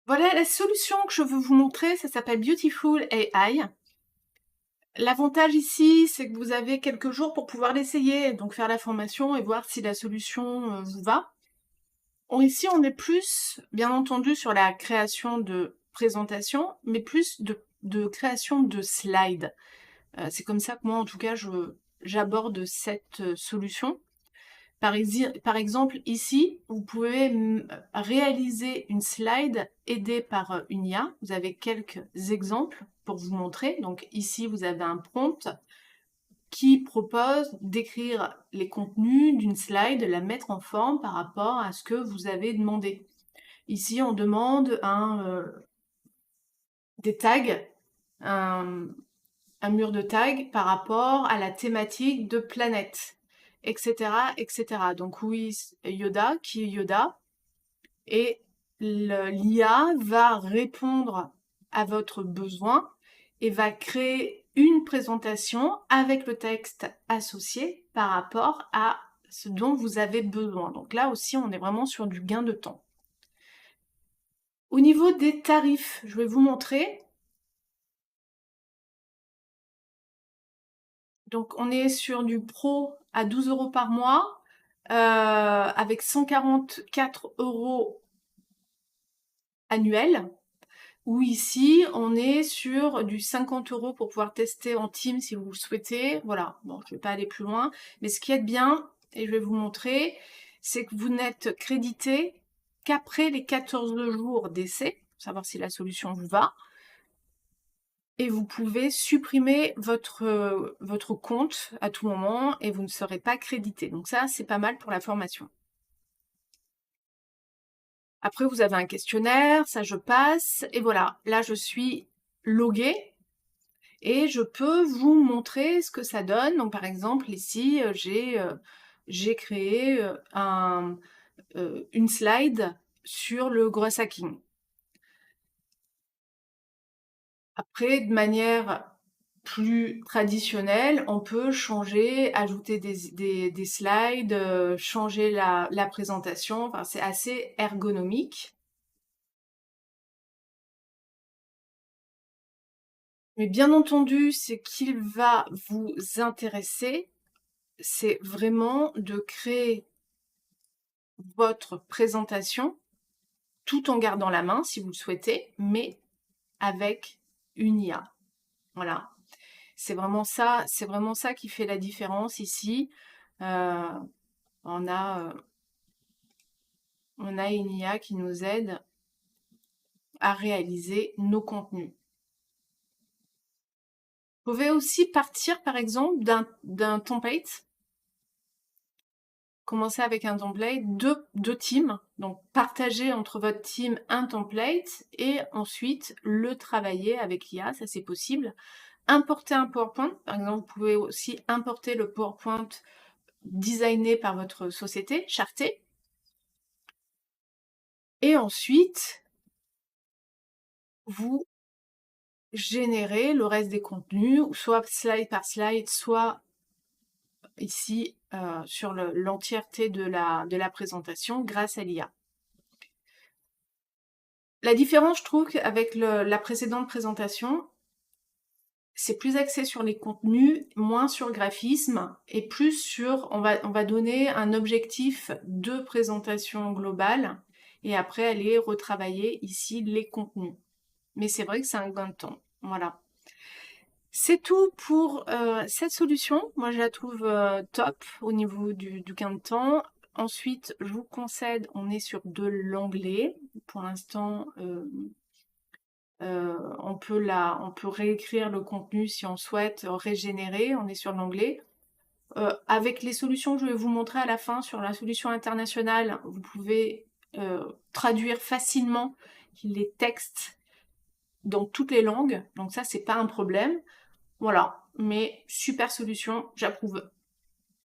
Voilà la solution que je veux vous montrer, ça s'appelle Beautiful AI. L'avantage ici, c'est que vous avez quelques jours pour pouvoir l'essayer, donc faire la formation et voir si la solution vous va. Ici, on est plus, bien entendu, sur la création de présentations, mais plus de création de slides. C'est comme ça que moi, en tout cas, j'aborde cette solution. Par exemple, ici, vous pouvez réaliser une slide aidée par une IA. Vous avez quelques exemples pour vous montrer. Donc ici, vous avez un prompt qui propose d'écrire les contenus d'une slide, de la mettre en forme par rapport à ce que vous avez demandé. Ici, on demande des tags, un, un mur de tags par rapport à la thématique de planète, etc., etc. Donc oui, Yoda, qui est Yoda, et l'IA va répondre à votre besoin et va créer une présentation avec le texte associé par rapport à ce dont vous avez besoin. Donc là aussi, on est vraiment sur du gain de temps. Au niveau des tarifs, je vais vous montrer. Donc on est sur du pro à 12 € par mois, avec 144 € annuels. Ou ici, on est sur du 50 € pour pouvoir tester en team si vous le souhaitez. Voilà, bon, je ne vais pas aller plus loin. Mais ce qui est bien, et je vais vous montrer, c'est que vous n'êtes crédité qu'après les 14 jours d'essai, pour savoir si la solution vous va. Et vous pouvez supprimer votre compte à tout moment et vous ne serez pas crédité. Donc ça, c'est pas mal pour la formation. Après, vous avez un questionnaire, ça je passe. Et voilà, là je suis loguée. Et je peux vous montrer ce que ça donne. Donc, par exemple, ici, j'ai créé une slide sur le growth hacking. Après, de manière plus traditionnelle, on peut changer, ajouter des slides, changer la présentation. Enfin, c'est assez ergonomique. Mais bien entendu, ce qu'il va vous intéresser, c'est vraiment de créer votre présentation tout en gardant la main si vous le souhaitez, mais avec une IA. Voilà. C'est vraiment ça qui fait la différence ici. Euh, on a, on a une IA qui nous aide à réaliser nos contenus. Vous pouvez aussi partir, par exemple, d'un template. Commencer avec un template, deux teams. Donc, partager entre votre team un template et ensuite le travailler avec l'IA. Ça, c'est possible. Importer un PowerPoint. Par exemple, vous pouvez aussi importer le PowerPoint designé par votre société, charté. Et ensuite, vous générez le reste des contenus, soit slide par slide, soit ici sur l'entièreté de la présentation grâce à l'IA. La différence, je trouve, avec la précédente présentation, c'est plus axé sur les contenus, moins sur le graphisme, et plus sur, on va donner un objectif de présentation globale, et après aller retravailler ici les contenus. Mais c'est vrai que c'est un gain de temps. Voilà. C'est tout pour cette solution. Moi, je la trouve top au niveau du gain de temps. Ensuite, je vous concède, on est sur de l'anglais. Pour l'instant, on peut réécrire le contenu si on souhaite régénérer. On est sur l'anglais. Avec les solutions que je vais vous montrer à la fin sur la solution internationale, vous pouvez traduire facilement les textes dans toutes les langues. Donc ça, c'est pas un problème. Voilà, mais super solution, j'approuve.